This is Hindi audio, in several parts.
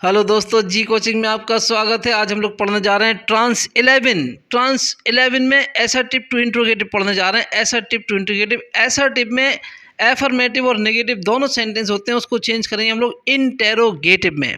हेलो दोस्तों, जी कोचिंग में आपका स्वागत है। आज हम लोग पढ़ने जा रहे हैं ट्रांस 11 में एसर्टिव टू इंट्रोगेटिव पढ़ने जा रहे हैं। एसर्टिव टू इंट्रोगेटिव, एसर्टिव में एफर्मेटिव और नेगेटिव दोनों सेंटेंस होते हैं, उसको चेंज करेंगे हम लोग इंटेरोगेटिव में।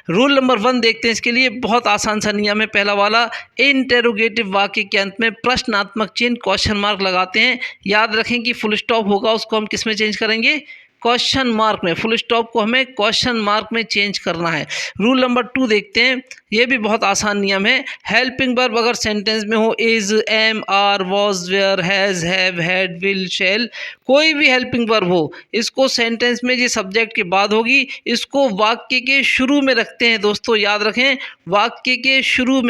रूल नंबर 1 देखते हैं इसके लिए। बहुत आसान सा नियम है पहला वाला। इंटेरोगेटिव वाक्य के अंत में प्रश्नात्मक चिन्ह क्वेश्चन मार्क लगाते हैं। याद रखें कि फुल स्टॉप होगा, उसको हम किस में चेंज करेंगे? क्वेश्चन मार्क में। फुल स्टॉप को हमें क्वेश्चन मार्क में चेंज करना है। रूल नंबर 2 देखते हैं, ये भी बहुत आसान नियम है। हेल्पिंग वर्ब अगर सेंटेंस में हो, is, am, are, was, were, has, have, had, will, shall, कोई भी हेल्पिंग वर्ब हो, इसको सेंटेंस में ये सब्जेक्ट के बाद होगी, इसको वाक्य के शुरू में रखते हैं। दोस्तों याद रखें, वाक्य के शुरू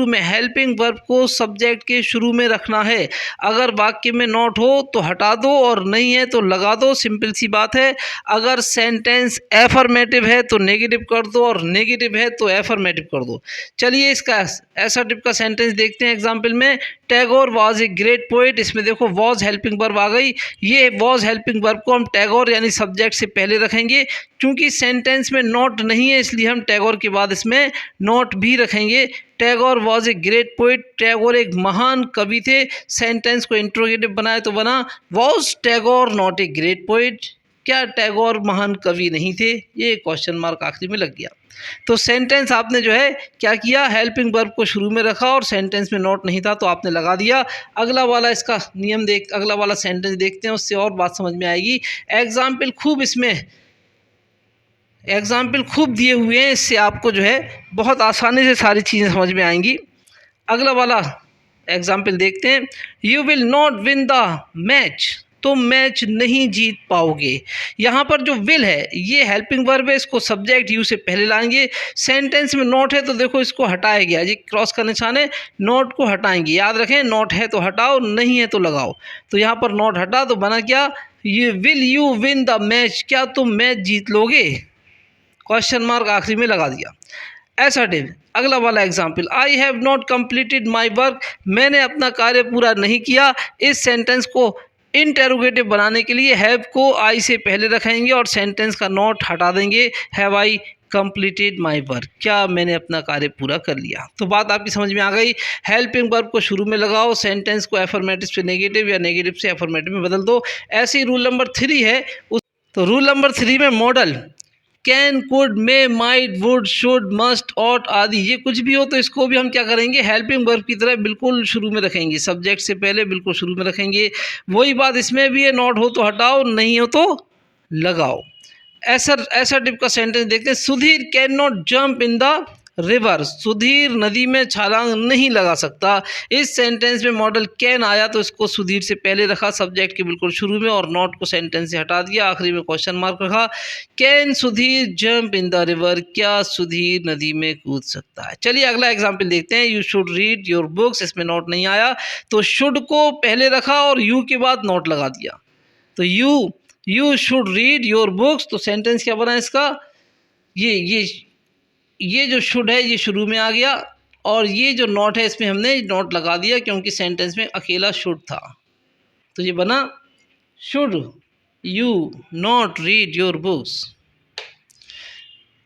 में हेल्पिंग वर्ब को सब्जेक्ट के शुरू में रखना है। अगर वाक्य में नॉट हो तो हटा दो और नहीं है तो लगा दो, सिंपल सी बात है। अगर सेंटेंस एफर्मेटिव है तो नेगेटिव कर दो और नेगेटिव है तो एफर्मेटिव कर दो। चलिए इसका एसर्टिव का सेंटेंस देखते हैं। एग्जांपल में, Tagore was a great poet. इसमें देखो वॉज हेल्पिंग वर्ब आ गई। ये वॉज हेल्पिंग वर्ब को हम टैगोर यानी सब्जेक्ट से पहले रखेंगे। क्योंकि सेंटेंस में नॉट नहीं है इसलिए हम टैगोर के बाद इसमें नॉट भी रखेंगे। Tagore was a great poet, Tagore एक महान कवि थे। सेंटेंस को इंट्रोगेटिव बनाए तो बना was Tagore not a great poet. क्या टैगोर महान कवि नहीं थे? ये क्वेश्चन मार्क आखिरी में लग गया। तो सेंटेंस आपने जो है क्या किया, हेल्पिंग वर्ब को शुरू में रखा और सेंटेंस में नॉट नहीं था तो आपने लगा दिया। अगला वाला इसका नियम अगला वाला सेंटेंस देखते हैं, उससे और बात समझ में आएगी। एग्जाम्पल खूब दिए हुए हैं, इससे आपको जो है बहुत आसानी से सारी चीज़ें समझ में आएंगी। अगला वाला एग्जाम्पल देखते हैं। You will not win the match, तो मैच नहीं जीत पाओगे। यहाँ पर जो विल है ये हेल्पिंग वर्ब है, इसको सब्जेक्ट यू से पहले लाएंगे। सेंटेंस में नॉट है तो देखो इसको हटाया गया, ये क्रॉस का निशान है, नॉट को हटाएंगे। याद रखें, नॉट है तो हटाओ, नहीं है तो लगाओ। तो यहाँ पर नॉट हटा तो बना क्या, ये will you win the match, क्या तुम मैच जीत लोगे? क्वेश्चन मार्क आखिरी में लगा दिया। एसर्टिव, अगला वाला example, I have not completed my work, मैंने अपना कार्य पूरा नहीं किया। इस सेंटेंस को इंटेरोगेटिव बनाने के लिए हैव को आई से पहले रखेंगे और सेंटेंस का नॉट हटा देंगे। Have I completed my work, क्या मैंने अपना कार्य पूरा कर लिया? तो बात आपकी समझ में आ गई। हेल्पिंग वर्ब को शुरू में लगाओ, सेंटेंस को एफर्मेटिव से नेगेटिव या नेगेटिव से एफर्मेटिव में बदल दो। ऐसे ही रूल नंबर 3 है। तो रूल नंबर 3 में modal can, could, may, might, would, should, must, ought आदि, ये कुछ भी हो तो इसको भी हम क्या करेंगे, हेल्पिंग वर्ब की तरह बिल्कुल शुरू में रखेंगे, सब्जेक्ट से पहले बिल्कुल शुरू में रखेंगे। वही बात इसमें भी है, नॉट हो तो हटाओ, नहीं हो तो लगाओ। एसर्टिव का सेंटेंस देखते हैं। Sudhir can not jump in the river, Sudhir नदी में छलांग नहीं लगा सकता। इस सेंटेंस में मॉडल कैन आया तो इसको सुधीर से पहले रखा, सब्जेक्ट के बिल्कुल शुरू में, और नॉट को सेंटेंस से हटा दिया, आखिरी में क्वेश्चन मार्क रखा। Can Sudhir jump in the river, क्या सुधीर नदी में कूद सकता है? चलिए अगला एग्जाम्पल देखते हैं। You should read your books, इसमें नॉट नहीं आया तो शुड को पहले रखा और यू के बाद नॉट लगा दिया। तो you should read your books, तो सेंटेंस क्या बना इसका, ये जो शुड है ये शुरू में आ गया और ये जो नॉट है इसमें हमने नॉट लगा दिया क्योंकि सेंटेंस में अकेला शुड था। तो ये बना should you not read your books.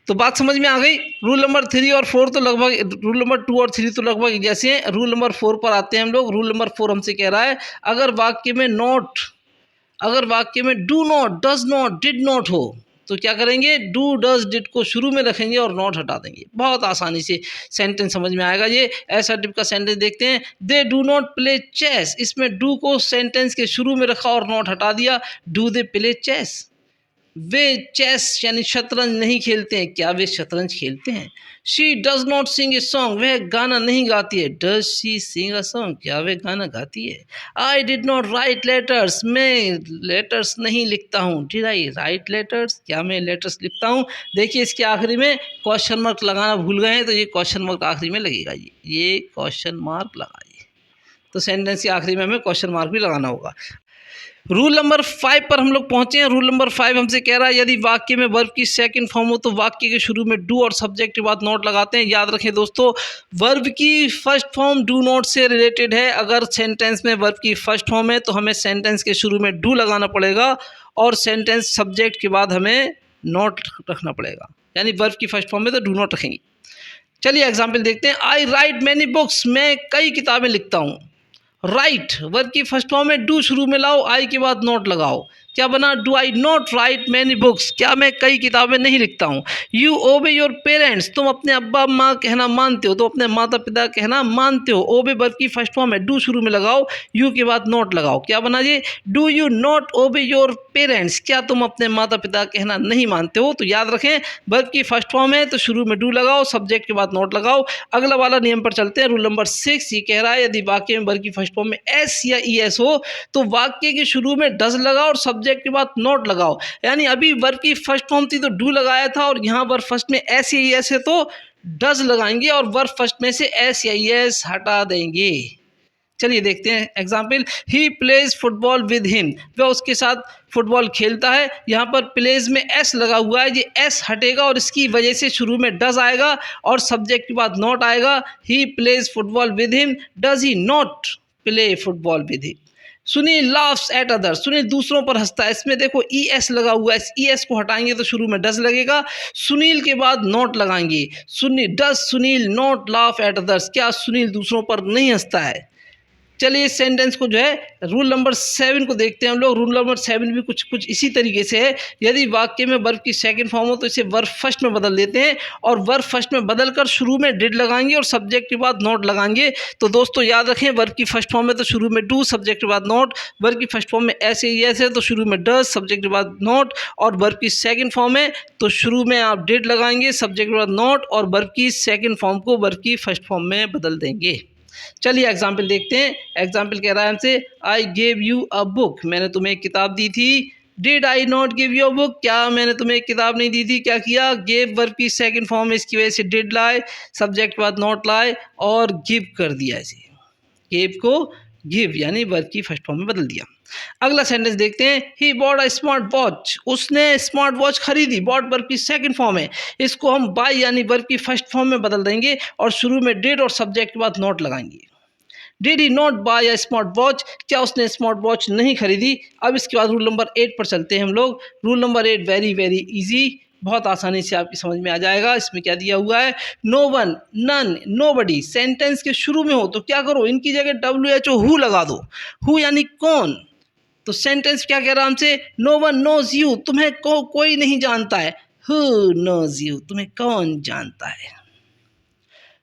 तो बात समझ में आ गई। रूल नंबर 3 और 4 तो लगभग, रूल नंबर 2 और 3 तो लगभग जैसे हैं। रूल नंबर 4 पर आते हैं हम लोग। रूल नंबर 4 हमसे कह रहा है, अगर वाक्य में do not, does not, did not हो तो क्या करेंगे, डू, डज, डिड को शुरू में रखेंगे और नॉट हटा देंगे। बहुत आसानी से सेंटेंस समझ में आएगा। ये एसर्टिव का सेंटेंस देखते हैं। They do not play chess, इसमें डू को सेंटेंस के शुरू में रखा और नॉट हटा दिया। Do they play chess, they chess यानी शतरंज नहीं खेलते हैं, क्या वे शतरंज खेलते हैं? She does not sing a song, वह गाना नहीं गाती है। Does she sing a song, क्या वह गाना गाती है? I did not write letters, मैं लेटर्स नहीं लिखता हूँ। डिड आई राइट लेटर्स, क्या मैं लेटर्स लिखता हूँ? देखिए इसके आखिरी में क्वेश्चन मार्क लगाना भूल गए हैं तो ये क्वेश्चन मार्क आखिरी में लगेगा। ये क्वेश्चन मार्क लगाइए, तो सेंटेंस के आखिरी में हमें क्वेश्चन मार्क भी लगाना होगा। रूल नंबर 5 पर हम लोग पहुंचे हैं। रूल नंबर 5 हमसे कह रहा है, यदि वाक्य में वर्ब की सेकंड फॉर्म हो तो वाक्य के शुरू में डू और सब्जेक्ट के बाद नॉट लगाते हैं। याद रखें दोस्तों, वर्ब की फर्स्ट फॉर्म डू नॉट से रिलेटेड है। अगर सेंटेंस में वर्ब की फर्स्ट फॉर्म है तो हमें सेंटेंस के शुरू में डू लगाना पड़ेगा और सेंटेंस सब्जेक्ट के बाद हमें नॉट रखना पड़ेगा। यानी वर्ब की फर्स्ट फॉर्म में तो डू नॉट रखेंगे। चलिए एग्जाम्पल देखते हैं। आई राइट मैनी बुक्स, मैं कई किताबें लिखता हूँ। राइट वर्ब की फर्स्ट फॉर्म में डू शुरू में लाओ, आई के बाद नॉट लगाओ, क्या बना? Do I not right many books, क्या मैं कई किताबें नहीं लिखता हूँ। यू ओबे योर पेरेंट्स, तुम अपने अब्बा माँ कहना मानते हो, तो अपने माता पिता कहना मानते हो। ओबे वर्ब की फर्स्ट फॉर्म है, डू शुरू में लगाओ, यू के बाद नॉट लगाओ, क्या बना ये? Do you not obey your parents, क्या तुम अपने माता पिता कहना नहीं मानते हो। तो याद रखें वर्ब की फर्स्ट फॉर्म है तो शुरू में डू लगाओ, सब्जेक्ट के बाद नॉट लगाओ। अगला वाला नियम पर चलते हैं। रूल नंबर 6 ये कह रहा है यदि वाक्य में वर्ब की फर्स्ट फॉर्म में एस या ई एस हो तो वाक्य के शुरू में डज लगाओ और सब्जेक्ट के बाद नॉट लगाओ। यानी अभी वर्ब की फर्स्ट फॉर्म थी तो डू लगाया था और यहाँ वर्ब फर्स्ट में एस या ई एस है तो डज लगाएंगे और वर्ब फर्स्ट में से एस या ई एस हटा देंगे। चलिए देखते हैं example. He plays football with him, वह उसके साथ फुटबॉल खेलता है। यहाँ पर प्लेज में एस लगा हुआ है, ये एस हटेगा और इसकी वजह से शुरू में डज आएगा और सब्जेक्ट के बाद नॉट आएगा। He plays football with him, does he not play football with him. Sunil laughs at others, Sunil दूसरों पर हंसता है। इसमें देखो ई एस लगा हुआ है, ई एस को हटाएंगे तो शुरू में डज लगेगा, सुनील के बाद नॉट लगाएंगे। Does Sunil not laugh at others, क्या सुनील दूसरों पर नहीं हंसता है। चलिए इस सेंटेंस को जो है रूल नंबर 7 को देखते हैं हम लोग। रूल नंबर 7 भी कुछ इसी तरीके से है। यदि वाक्य में वर्ब की सेकंड फॉर्म हो तो इसे वर्ब फर्स्ट में बदल देते हैं और वर्ब फर्स्ट में बदलकर शुरू में डिड लगाएंगे और सब्जेक्ट के बाद नॉट लगाएंगे। तो दोस्तों याद रखें वर्ब की फर्स्ट फॉर्म में तो शुरू में डू, सब्जेक्ट के बाद नॉट। वर्ब की फर्स्ट फॉर्म में ऐसे ही ऐसे तो शुरू में डज, सब्जेक्ट के बाद नॉट। और वर्ब की सेकंड फॉर्म है तो शुरू में आप डिड लगाएंगे, सब्जेक्ट के बाद नॉट और वर्ब की सेकंड फॉर्म को वर्ब की फर्स्ट फॉर्म में बदल देंगे। चलिए एग्जाम्पल देखते हैं। एग्जाम्पल कह रहा है हमसे I gave you a book, मैंने तुम्हें एक किताब दी थी। Did I not give you a book, क्या मैंने तुम्हें एक किताब नहीं दी थी। क्या किया? गेव वर्ब की सेकंड फॉर्म है, इसकी वजह से डिड लाए, सब्जेक्ट के बाद नॉट लाए और गिव कर दिया इसे। गेव को गिव यानी वर्ब की फर्स्ट फॉर्म में बदल दिया। अगला सेंटेंस देखते हैं। He bought a smart watch, उसने स्मार्ट वॉच खरीदी। बॉट वर्ब की सेकंड फॉर्म है, इसको हम बाय यानी वर्ब की फर्स्ट फॉर्म में बदल देंगे और शुरू में डिड और सब्जेक्ट के बाद नॉट लगाएंगे। Did he not buy a smart watch, क्या उसने स्मार्ट वॉच नहीं खरीदी। अब इसके बाद रूल नंबर 8 पर चलते हैं हम लोग। Rule number 8 very very easy, बहुत आसानी से आपकी समझ में आ जाएगा। इसमें क्या दिया हुआ है? No one, none, nobody. Sentence के शुरू में हो तो क्या करो, इनकी जगह WHO हु लगा दो। हु यानी कौन। तो सेंटेंस क्या कह रहा है हमसे? नो वन नोज यू, तुम्हें कोई नहीं जानता है। हु नोज यू, तुम्हें कौन जानता है।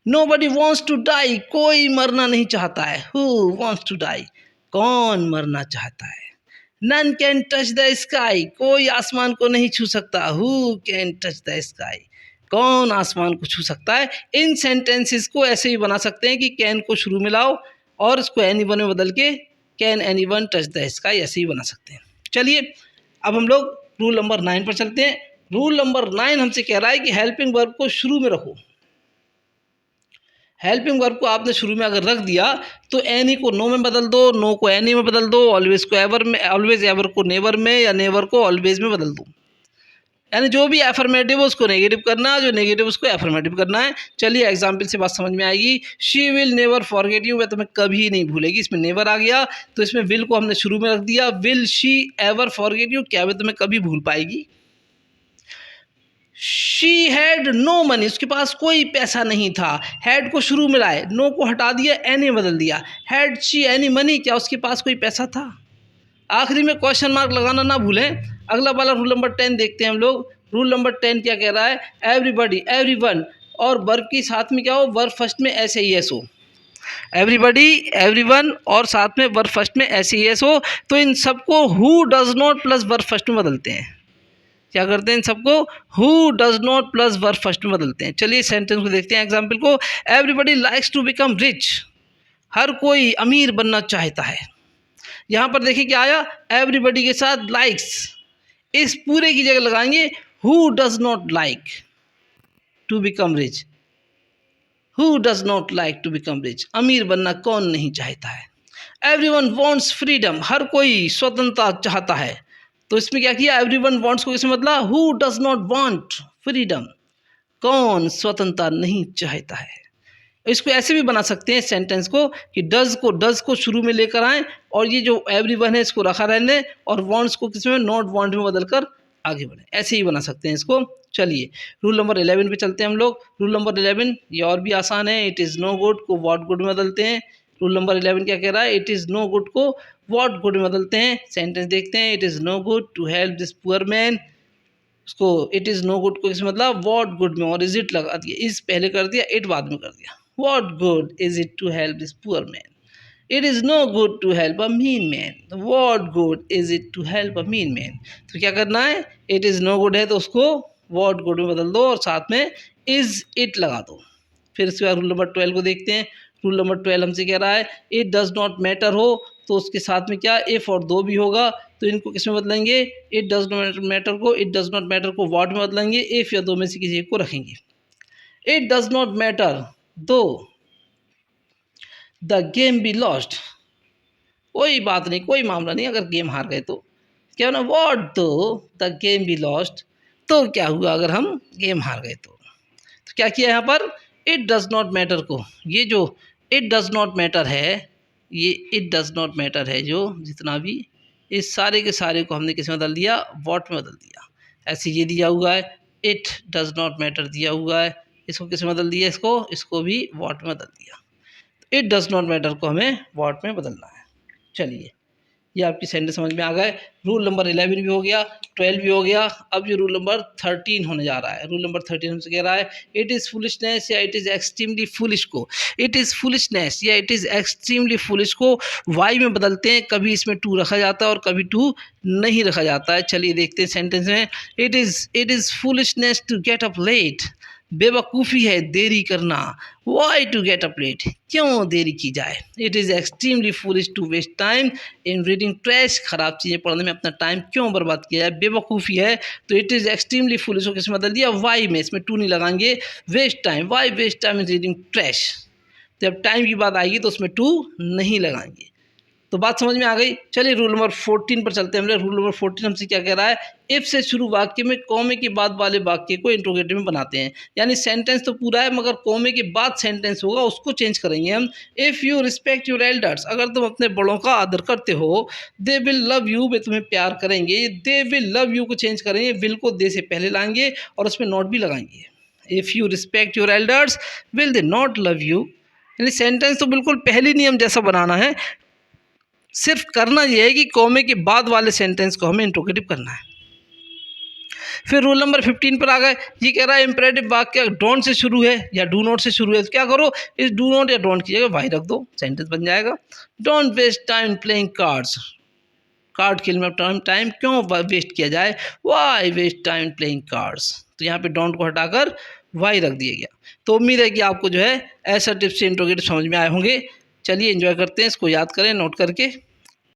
Nobody wants to die, कोई मरना नहीं चाहता है। Who wants to die, कौन मरना चाहता है। None can touch the sky, कोई आसमान को नहीं छू सकता। Who can touch the sky, कौन आसमान को छू सकता है। इन सेंटेंसेस को ऐसे ही बना सकते हैं कि कैन को शुरू में लाओ और इसको एनीवन में बदल के can anyone touch the sky ऐसे ही बना सकते हैं। चलिए अब हम लोग रूल नंबर 9 पर चलते हैं। रूल नंबर 9 हमसे कह रहा है कि हेल्पिंग वर्ब को शुरू में रखो। हेल्पिंग वर्ब को आपने शुरू में अगर रख दिया तो एनी को नो में बदल दो, नो को एनी में बदल दो, ऑलवेज को एवर में, ऑलवेज एवर को नेवर में या नेवर को ऑलवेज में बदल दो। यानी जो भी एफर्मेटिव है उसको नेगेटिव करना है, जो नेगेटिव उसको एफर्मेटिव करना है। चलिए एग्जाम्पल से बात समझ में आएगी। She will never forget you, वह तुम्हें कभी नहीं भूलेगी। इसमें नेवर आ गया तो इसमें विल को हमने शुरू में रख दिया। Will she ever forget you, क्या वह तुम्हें कभी भूल पाएगी। शी हैड नो मनी, उसके पास कोई पैसा नहीं था। हैड को शुरू में लाए, नो को हटा दिया, एनी बदल दिया। हैड शी एनी मनी, क्या उसके पास कोई पैसा था। आखिरी में क्वेश्चन मार्क लगाना ना भूलें। अगला वाला रूल नंबर 10 देखते हैं हम लोग। रूल नंबर 10 क्या कह रहा है? एवरीबडी, एवरीवन और वर्ब की साथ में क्या हो? वर्ब फर्स्ट में ऐसे ही एस हो। एवरीबडी, एवरीवन और साथ में वर्ब फर्स्ट में ऐसे ही एस हो तो इन सबको who does not plus verb first में बदलते हैं। क्या करते हैं इन सबको? Who does not plus verb first में बदलते हैं। चलिए सेंटेंस को देखते हैं एग्जाम्पल को। Everybody likes to become rich, हर कोई अमीर बनना चाहता है। यहाँ पर देखिए क्या आया? एवरीबडी के साथ लाइक्स, इस पूरे की जगह लगाएंगे who does not like to become rich. Who does not like to become rich, अमीर बनना कौन नहीं चाहता है। एवरीवन वांट्स फ्रीडम, हर कोई स्वतंत्रता चाहता है। तो इसमें क्या किया? एवरीवन वांट्स को किसमें बदला? Who does not want freedom, कौन स्वतंत्रता नहीं चाहता है। इसको ऐसे भी बना सकते हैं सेंटेंस को कि डज को शुरू में लेकर आएँ और ये जो एवरीवन है इसको रखा रहने और वांट्स को किसमें? नॉट वांट में बदलकर आगे बढ़ें। ऐसे ही बना सकते हैं इसको। चलिए रूल नंबर 11 पे चलते हैं हम लोग। रूल नंबर 11 ये और भी आसान है। इट इज़ नो गुड को व्हाट गुड में बदलते हैं। रूल नंबर 11 क्या कह रहा है? इट इज़ नो गुड को व्हाट गुड में बदलते हैं। सेंटेंस देखते हैं। It is no good to help this poor man, उसको इट इज़ नो गुड को किस मतलब व्हाट गुड में और इज इट लगा दिया, इज पहले कर दिया, इट बाद में कर दिया। What good is it to help this poor man? It is no good to help a mean man. What good is it to help a mean man? तो क्या करना है? इट इज़ नो गुड है तो उसको व्हाट गुड में बदल दो और साथ में इज इट लगा दो। फिर इसके बाद रूल नंबर 12 को देखते हैं। रूल नंबर 12 हमसे कह रहा है इट डज़ नॉट मैटर हो तो उसके साथ में क्या इफ़ और दो भी होगा तो इनको किस में बदलेंगे? इट डज़ नॉट मैटर को इट डज़ नॉट मैटर को व्हाट में बदलेंगे, इफ़ या दो में से किसी एक को रखेंगे। इट डज़ नॉट मैटर दो द गेम बी लॉस्ट, कोई बात नहीं, कोई मामला नहीं अगर गेम हार गए तो। क्या ना व्हाट दो द गेम बी लॉस्ट, तो क्या हुआ अगर हम गेम हार गए तो क्या किया यहाँ पर? इट डज़ नॉट मैटर को, ये जो इट डज़ नॉट मैटर है, ये इट डज़ नॉट मैटर है जो जितना भी, इस सारे के सारे को हमने किस में बदल दिया? व्हाट में बदल दिया। ऐसे ये दिया हुआ है इट डज़ नॉट मैटर दिया हुआ है, इसको किस में बदल दिया? इसको भी व्हाट में बदल दिया। इट डज़ नॉट मैटर को हमें व्हाट में बदलना है। चलिए ये आपकी सेंटेंस समझ में आ गए। रूल नंबर 11 भी हो गया, 12 भी हो गया। अब ये रूल नंबर 13 होने जा रहा है। रूल नंबर 13 हमसे कह रहा है इट इज़ फुलिशनेस या इट इज़ एक्सट्रीमली फुलिश को इट इज़ फुलिशनेस या इट इज़ एक्सट्रीमली फुलिश को वाई में बदलते हैं। कभी इसमें टू रखा जाता है और कभी टू नहीं रखा जाता है। चलिए देखते हैं सेंटेंस में। It is foolishness to get up late, बेवकूफ़ी है देरी करना। Why to get up late, क्यों देरी की जाए। It is extremely foolish to waste time in reading trash, ख़राब चीज़ें पढ़ने में अपना टाइम क्यों बर्बाद किया जाए। बेवकूफ़ी है तो इट इज़ एक्सट्रीमली फूलिश को किस में बदल दिया? वाई में, इसमें टू नहीं लगाएंगे। Waste time, why waste time in reading trash, तो जब टाइम की बात आएगी तो उसमें टू नहीं लगाएंगे। तो बात समझ में आ गई। चलिए रूल नंबर 14 पर चलते हैं हम लोग। रूल नंबर 14 हमसे क्या कह रहा है? इफ़ से शुरू वाक्य में कॉमे के बाद वाले वाक्य को इंट्रोगेटिव में बनाते हैं। यानी सेंटेंस तो पूरा है मगर कॉमे के बाद सेंटेंस होगा उसको चेंज करेंगे हम। If you respect your elders, अगर तुम अपने बड़ों का आदर करते हो, दे विल लव यू, वे तुम्हें प्यार करेंगे। दे विल लव यू को चेंज करेंगे, विल को दे से पहले लाएंगे और उसमें नॉट भी लगाएंगे। If you respect your elders will they not love you, यानी सेंटेंस तो बिल्कुल पहली नियम जैसा बनाना है। सिर्फ करना यह है कि कॉमे के बाद वाले सेंटेंस को हमें इंट्रोगेटिव करना है। फिर रूल नंबर 15 पर आ गए। ये कह रहा है इंपरेटिव वाक्य डोंट से शुरू है या डू नॉट से शुरू है तो क्या करो? इस डू नॉट या डोंट की जगह वाई रख दो, सेंटेंस बन जाएगा। Don't waste time playing cards, card खेल में टाइम क्यों वेस्ट किया जाए। Why waste time playing cards, तो यहाँ पे डोंट को हटाकर वाई रख दिया गया। तो उम्मीद है कि आपको जो है ऐसा टिप्स से इंट्रोगेटिव समझ में आए होंगे। चलिए एंजॉय करते हैं, इसको याद करें नोट करके।